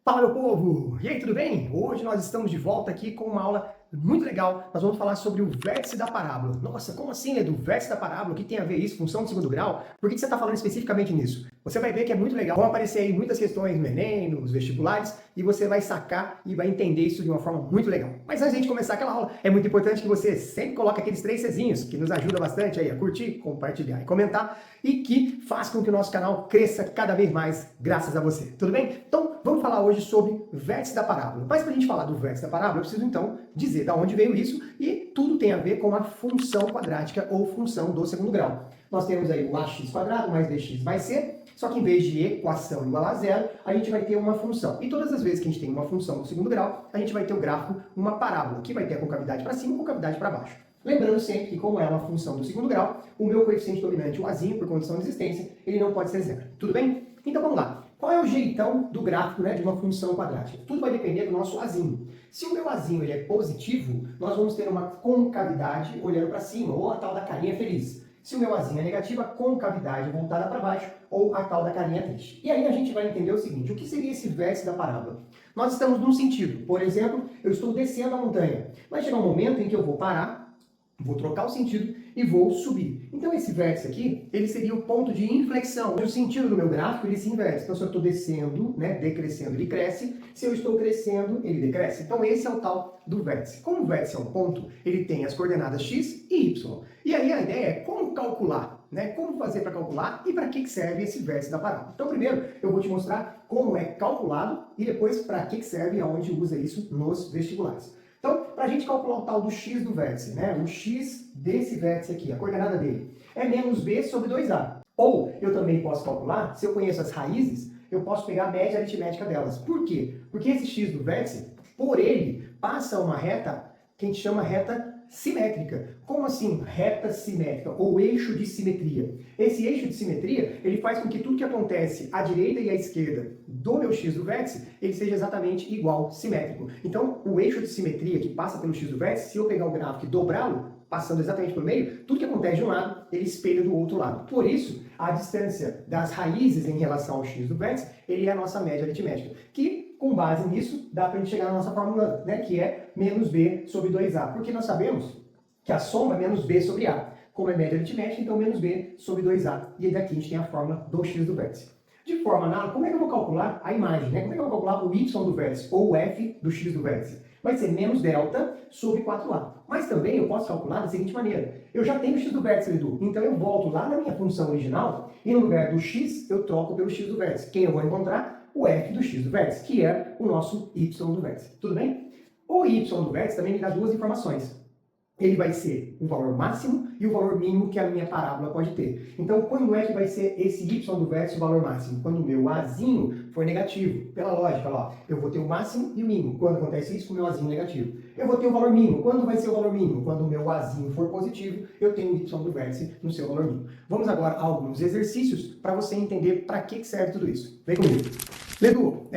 Fala, meu povo! E aí, tudo bem? Hoje nós estamos de volta aqui com uma aula muito legal. Nós vamos falar sobre o vértice da parábola. Nossa, como assim, Edu? Vértice da parábola? O que tem a ver isso? Função de segundo grau? Por que você está falando especificamente nisso? Você vai ver que é muito legal. Vão aparecer aí muitas questões no Enem, nos vestibulares, e você vai sacar e vai entender isso de uma forma muito legal. Mas antes de a gente começar aquela aula, é muito importante que você sempre coloque aqueles 3 Czinhos, que nos ajuda bastante aí a curtir, compartilhar e comentar, e que faz com que o nosso canal cresça cada vez mais graças a você. Tudo bem? Então, vamos falar hoje sobre vértice da parábola. Mas para a gente falar do vértice da parábola, eu preciso então dizer de onde veio isso, e tudo tem a ver com a função quadrática ou função do segundo grau. Nós temos aí o ax quadrado mais bx mais c, só que em vez de equação igual a zero, a gente vai ter uma função. E todas as vezes que a gente tem uma função do segundo grau, a gente vai ter o gráfico, uma parábola, que vai ter a concavidade para cima e a concavidade para baixo. Lembrando sempre que, como é uma função do segundo grau, o meu coeficiente dominante, o azinho, por condição de existência, ele não pode ser zero. Tudo bem? Então vamos lá. Qual é o jeitão do gráfico, né, de uma função quadrática? Tudo vai depender do nosso azinho. Se o meu azinho ele é positivo, nós vamos ter uma concavidade olhando para cima, ou a tal da carinha feliz. Se o meu azinho é negativo, a concavidade voltada para baixo, ou a tal da carinha triste. E aí a gente vai entender o seguinte: o que seria esse vértice da parábola? Nós estamos num sentido. Por exemplo, eu estou descendo a montanha. Vai chegar um momento em que eu vou parar, vou trocar o sentido e vou subir. Então esse vértice aqui, ele seria o ponto de inflexão. O sentido do meu gráfico, ele se inverte. Então se eu estou descendo, né, decrescendo, ele cresce. Se eu estou crescendo, ele decresce. Então esse é o tal do vértice. Como o vértice é um ponto, ele tem as coordenadas x e y. E aí a ideia é como calcular, né? Como fazer para calcular e para que serve esse vértice da parábola. Então primeiro eu vou te mostrar como é calculado e depois para que serve e aonde usa isso nos vestibulares. Então, para a gente calcular o tal do x do vértice, né? O x desse vértice aqui, a coordenada dele, é menos b sobre 2a. Ou eu também posso calcular, se eu conheço as raízes, eu posso pegar a média aritmética delas. Por quê? Porque esse x do vértice, por ele, passa uma reta que a gente chama reta simétrica. Como assim reta simétrica ou eixo de simetria? Esse eixo de simetria, ele faz com que tudo que acontece à direita e à esquerda do meu x do vértice, ele seja exatamente igual, simétrico. Então, o eixo de simetria que passa pelo x do vértice, se eu pegar o gráfico e dobrá-lo, passando exatamente por meio, tudo que acontece de um lado, ele espelha do outro lado. Por isso, a distância das raízes em relação ao x do vértice, ele é a nossa média aritmética, que com base nisso, dá para a gente chegar na nossa fórmula, né, que é menos b sobre 2a. Porque nós sabemos que a soma é menos b sobre a. Como é média aritmética, então menos b sobre 2a. E daqui a gente tem a fórmula do x do vértice. De forma análoga, como é que eu vou calcular a imagem? Né? Como é que eu vou calcular o y do vértice, ou o f do x do vértice? Vai ser menos delta sobre 4a. Mas também eu posso calcular da seguinte maneira. Eu já tenho o x do vértice, Edu. Então eu volto lá na minha função original e no lugar do x, eu troco pelo x do vértice. Quem eu vou encontrar? O f do x do vértice, que é o nosso y do vértice. Tudo bem? O y do vértice também me dá duas informações. Ele vai ser o valor máximo e o valor mínimo que a minha parábola pode ter. Então, quando é que vai ser esse y do vértice o valor máximo? Quando o meu azinho for negativo. Pela lógica, ó, eu vou ter o máximo e o mínimo. Quando acontece isso, com o meu azinho negativo. Eu vou ter o valor mínimo. Quando vai ser o valor mínimo? Quando o meu azinho for positivo, eu tenho o y do vértice no seu valor mínimo. Vamos agora a alguns exercícios para você entender para que serve tudo isso. Vem comigo. Ledu,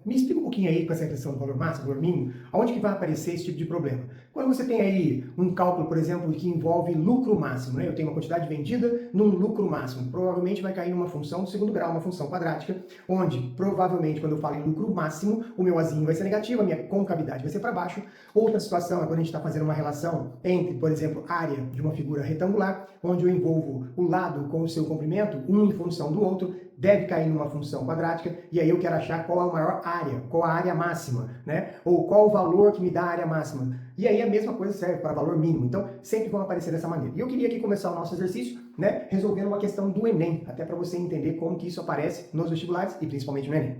me explica um pouquinho aí com essa questão do valor máximo, valor mínimo, aonde que vai aparecer esse tipo de problema? Quando você tem aí um cálculo, por exemplo, que envolve lucro máximo, né? Eu tenho uma quantidade vendida num lucro máximo, provavelmente vai cair numa função do segundo grau, uma função quadrática, onde provavelmente quando eu falo em lucro máximo, o meu azinho vai ser negativo, a minha concavidade vai ser para baixo. Outra situação é quando a gente está fazendo uma relação entre, por exemplo, área de uma figura retangular, onde eu envolvo o lado com o seu comprimento, um em função do outro, deve cair numa função quadrática, e aí eu quero achar qual é a maior área, qual a área máxima, né? Ou qual o valor que me dá a área máxima. E aí a mesma coisa serve para valor mínimo. Então, sempre vão aparecer dessa maneira. E eu queria aqui começar o nosso exercício, né, resolvendo uma questão do Enem, até para você entender como que isso aparece nos vestibulares e principalmente no Enem.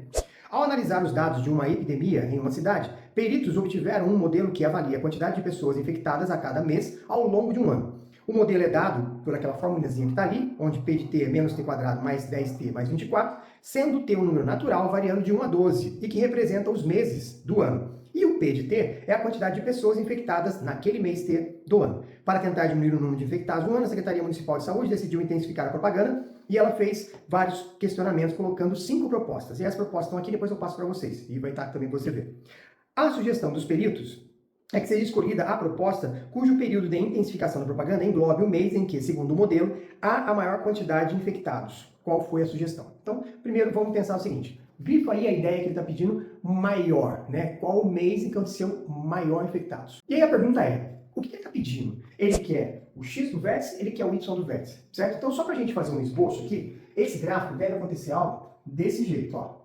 Ao analisar os dados de uma epidemia em uma cidade, peritos obtiveram um modelo que avalia a quantidade de pessoas infectadas a cada mês ao longo de um ano. O modelo é dado por aquela formulazinha que está ali, onde P de T é menos T quadrado mais 10T mais 24, sendo T um número natural variando de 1 a 12 e que representa os meses do ano. E o P de T é a quantidade de pessoas infectadas naquele mês T do ano. Para tentar diminuir o número de infectados no ano, a Secretaria Municipal de Saúde decidiu intensificar a propaganda e ela fez vários questionamentos colocando 5 propostas. E as propostas estão aqui, depois eu passo para vocês e vai estar também para você ver. A sugestão dos peritos é que seja escolhida a proposta cujo período de intensificação da propaganda englobe o mês em que, segundo o modelo, há a maior quantidade de infectados. Qual foi a sugestão? Então, primeiro vamos pensar o seguinte. Grifa aí a ideia que ele está pedindo maior, né? Qual o mês em que aconteceu maior infectados? E aí a pergunta é, o que ele está pedindo? Ele quer o X do vértice, ele quer o Y do vértice, certo? Então só para a gente fazer um esboço aqui, esse gráfico deve acontecer algo desse jeito, ó.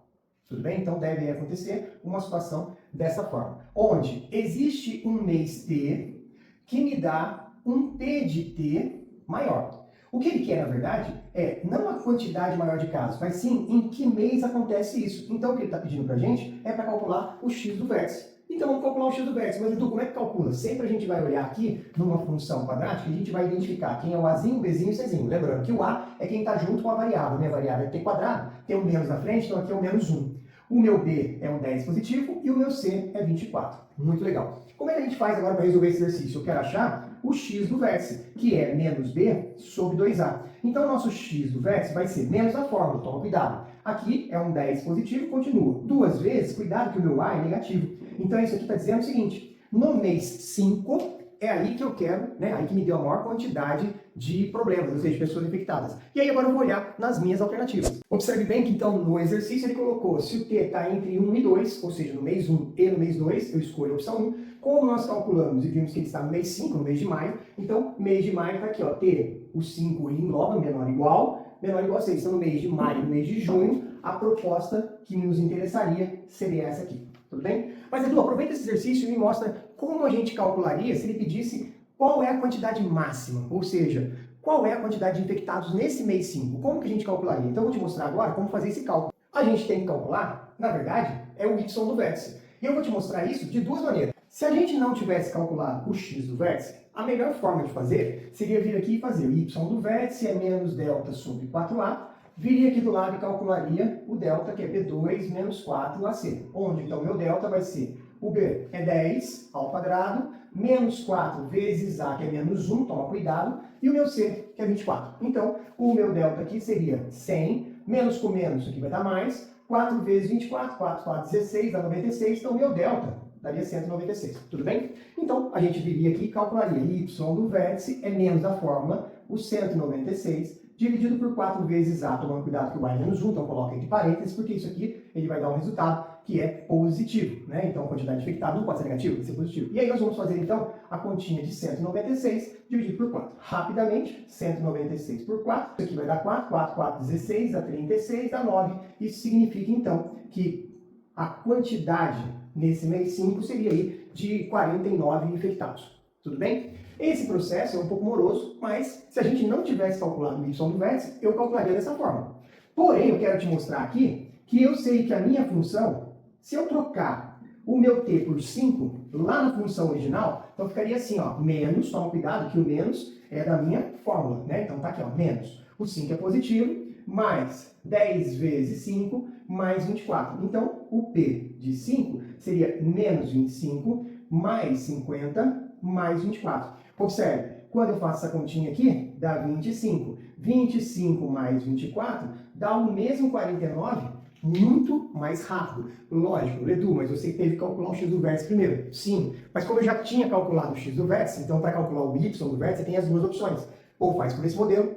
Tudo bem? Então deve acontecer uma situação dessa forma, onde existe um mês T que me dá um T de T maior. O que ele quer, na verdade, é não a quantidade maior de casos, mas sim em que mês acontece isso. Então o que ele está pedindo para a gente é para calcular o X do vértice. Então vamos calcular o X do vértice. Mas Edu, como é que calcula? Sempre a gente vai olhar aqui numa função quadrática e a gente vai identificar quem é o Azinho, o Bzinho e o Czinho. Lembrando que o A é quem está junto com a variável. Minha variável é T quadrado, tem o menos na frente, então aqui é o menos 1. O meu B é um 10 positivo e o meu C é 24. Muito legal. Como é que a gente faz agora para resolver esse exercício? Eu quero achar o X do vértice, que é menos B sobre 2A. Então, o nosso X do vértice vai ser menos a fórmula, toma cuidado. Aqui é um 10 positivo, continua. Duas vezes, cuidado que o meu A é negativo. Então, isso aqui está dizendo o seguinte, no mês 5, é aí que eu quero, né, aí que me deu a maior quantidade de problemas, ou seja, de pessoas infectadas. E aí agora eu vou olhar nas minhas alternativas. Observe bem que então no exercício ele colocou, se o T está entre 1 e 2, ou seja, no mês 1 e no mês 2, eu escolho a opção 1. Como nós calculamos e vimos que ele está no mês 5, no mês de maio, então mês de maio está aqui, ó, T, o 5 ele engloba menor igual a 6. Então no mês de maio e no mês de junho, a proposta que nos interessaria seria essa aqui. Tudo bem? Mas Edu, aproveita esse exercício e me mostra como a gente calcularia se ele pedisse qual é a quantidade máxima, ou seja, qual é a quantidade de infectados nesse mês 5. Como que a gente calcularia? Então eu vou te mostrar agora como fazer esse cálculo. A gente tem que calcular, na verdade, é o Y do vértice. E eu vou te mostrar isso de duas maneiras. Se a gente não tivesse calculado o X do vértice, a melhor forma de fazer seria vir aqui e fazer o Y do vértice é menos delta sobre 4A, viria aqui do lado e calcularia o delta, que é B2 menos 4AC, onde então meu delta vai ser o B é 10 ao quadrado, menos 4 vezes A, que é menos 1, toma cuidado, e o meu C, que é 24. Então, o meu delta aqui seria 100, menos com menos, aqui vai dar mais, 4 vezes 24, 4, 4, 16, dá 96, então o meu delta daria 196, tudo bem? Então, a gente viria aqui e calcularia Y do vértice é menos a fórmula, o 196, dividido por 4 vezes A, tomando cuidado que o A é menos 1, então coloca entre parênteses, porque isso aqui ele vai dar um resultado que é positivo, né? Então a quantidade de infectados não pode ser negativa, tem que ser positivo. E aí nós vamos fazer então a continha de 196 dividido por 4. Rapidamente, 196 por 4, isso aqui vai dar 4, 4, 4, 16, dá 36, dá 9. Isso significa então que a quantidade nesse mês 5 seria aí de 49 infectados. Tudo bem? Esse processo é um pouco moroso, mas se a gente não tivesse calculado o Y do vértice, eu calcularia dessa forma. Porém, eu quero te mostrar aqui que eu sei que a minha função, se eu trocar o meu t por 5 lá na função original, então ficaria assim, ó, menos, toma cuidado que o menos é da minha fórmula, né? Então tá aqui, ó, menos. O 5 é positivo, mais 10 vezes 5, mais 24. Então, o P de 5 seria menos 25, mais 50, mais 24. Observe, quando eu faço essa continha aqui, dá 25. 25 mais 24 dá o mesmo 49, muito mais rápido. Lógico, Edu, mas você teve que calcular o X do vértice primeiro. Sim, mas como eu já tinha calculado o X do vértice, então para calcular o Y do vértice, você tem as duas opções. Ou faz por esse modelo,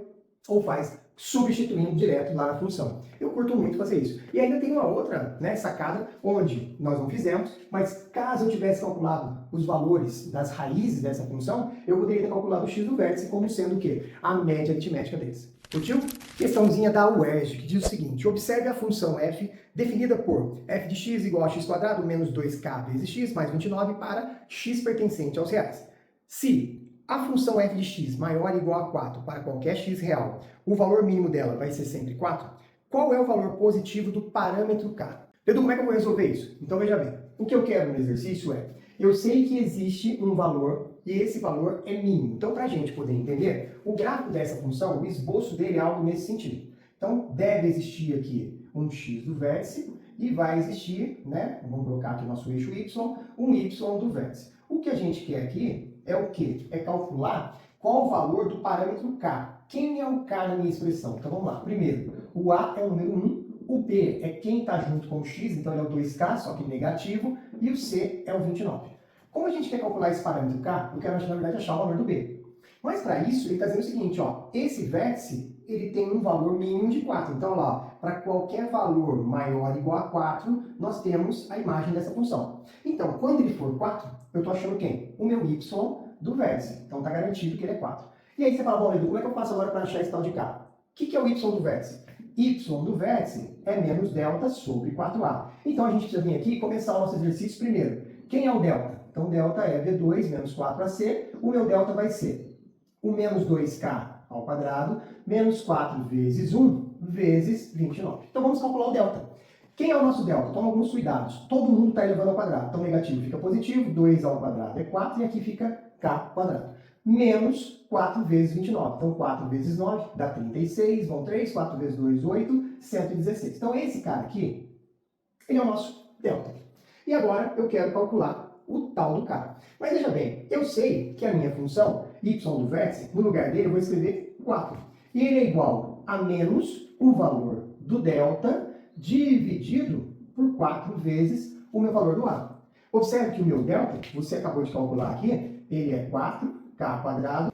ou faz substituindo direto lá na função. Eu curto muito fazer isso. E ainda tem uma outra, né, sacada, onde nós não fizemos, mas caso eu tivesse calculado os valores das raízes dessa função, eu poderia ter calculado o X do vértice como sendo o quê? A média aritmética deles. Curtiu? Questãozinha da UERJ, que diz o seguinte: observe a função f definida por f de x igual a x quadrado menos 2k vezes x mais 29 para x pertencente aos reais. Se a função f de x maior ou igual a 4 para qualquer x real, o valor mínimo dela vai ser sempre 4, qual é o valor positivo do parâmetro k? Edu, como é que eu vou resolver isso? Então veja bem, o que eu quero no exercício é, eu sei que existe um valor e esse valor é mínimo. Então para a gente poder entender, o gráfico dessa função, o esboço dele é algo nesse sentido. Então deve existir aqui um x do vértice e vai existir, né, vamos colocar aqui o nosso eixo y, um y do vértice. O que a gente quer aqui é o quê? É calcular qual o valor do parâmetro k. Quem é o k na minha expressão? Então vamos lá. Primeiro, o a é o número 1, o b é quem está junto com o x, então ele é o 2k, só que negativo, e o c é o 29. Como a gente quer calcular esse parâmetro k, eu quero, na verdade, achar o valor do b. Mas para isso, ele está dizendo o seguinte, ó, esse vértice ele tem um valor mínimo de 4. Então lá, para qualquer valor maior ou igual a 4, nós temos a imagem dessa função. Então, quando ele for 4, eu estou achando quem? O meu y do vértice. Então está garantido que ele é 4. E aí você fala, bom, Edu, como é que eu faço agora para achar esse tal de k? O que é o y do vértice? Y do vértice é menos delta sobre 4a. Então a gente precisa vir aqui e começar o nosso exercício primeiro. Quem é o delta? Então delta é V2 menos 4ac. O meu delta vai ser o menos 2k ao quadrado menos 4 vezes 1 vezes 29. Então vamos calcular o delta. Quem é o nosso delta? Toma alguns cuidados. Todo mundo está elevando ao quadrado. Então negativo fica positivo, 2 ao quadrado é 4 e aqui fica k quadrado. Menos 4 vezes 29. Então 4 vezes 9 dá 36, vão 3, 4 vezes 2, 8, 116. Então esse cara aqui, ele é o nosso delta. E agora eu quero calcular o tal do k. Mas veja bem, eu sei que a minha função y do vértice, no lugar dele eu vou escrever 4. E ele é igual a menos o valor do delta dividido por 4 vezes o meu valor do a. Observe que o meu delta, você acabou de calcular aqui, ele é 4k quadrado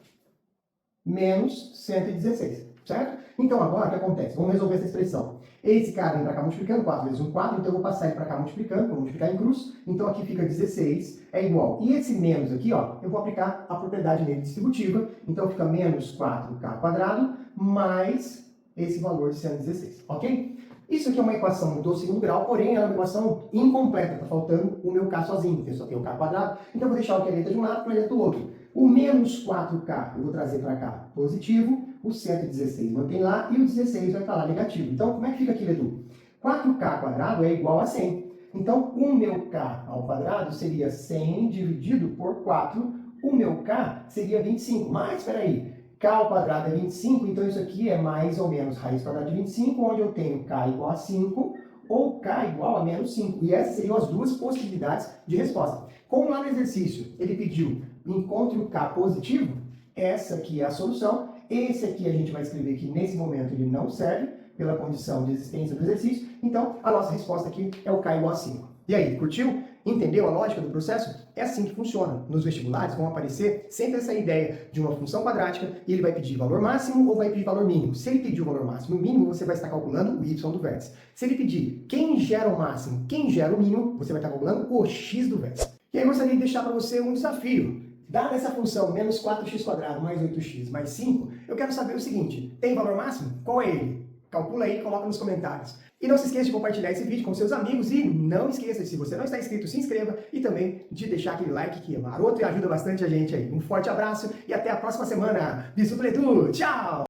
menos 116, certo? Então agora o que acontece? Vamos resolver essa expressão. Esse cara vem para cá multiplicando, 4 vezes 1, 4, então eu vou passar ele para cá multiplicando, vou multiplicar em cruz, então aqui fica 16, é igual. E esse menos aqui, ó, eu vou aplicar a propriedade nele distributiva, então fica menos 4k quadrado mais esse valor de 116, ok? Isso aqui é uma equação do segundo grau, porém ela é uma equação incompleta, está faltando o meu k sozinho, porque eu só tenho o k quadrado, então eu vou deixar o que é letra de um lado para a letra do outro. O menos 4k eu vou trazer para cá positivo, o 116 mantém lá e o 16 vai estar lá negativo. Então, como é que fica aqui, Edu? 4k quadrado é igual a 100. Então, o meu k ao quadrado seria 100 dividido por 4. O meu k seria 25. Mas, espera aí, k ao quadrado é 25, então isso aqui é mais ou menos raiz quadrada de 25, onde eu tenho k igual a 5 ou k igual a menos 5. E essas seriam as duas possibilidades de resposta. Como lá no exercício ele pediu encontre o k positivo, essa aqui é a solução. Esse aqui a gente vai escrever que nesse momento ele não serve pela condição de existência do exercício. Então, a nossa resposta aqui é o k igual a 5. E aí, curtiu? Entendeu a lógica do processo? É assim que funciona. Nos vestibulares vão aparecer sempre essa ideia de uma função quadrática e ele vai pedir valor máximo ou vai pedir valor mínimo. Se ele pedir o valor máximo e o mínimo, você vai estar calculando o y do vértice. Se ele pedir quem gera o máximo, quem gera o mínimo, você vai estar calculando o x do vértice. E aí eu gostaria de deixar para você um desafio. Dada essa função menos 4x² mais 8x mais 5, eu quero saber o seguinte, tem valor máximo? Qual é ele? Calcula aí e coloca nos comentários. E não se esqueça de compartilhar esse vídeo com seus amigos e não esqueça, se você não está inscrito, se inscreva e também de deixar aquele like que é maroto e ajuda bastante a gente aí. Um forte abraço e até a próxima semana. Bispo Edu, tchau!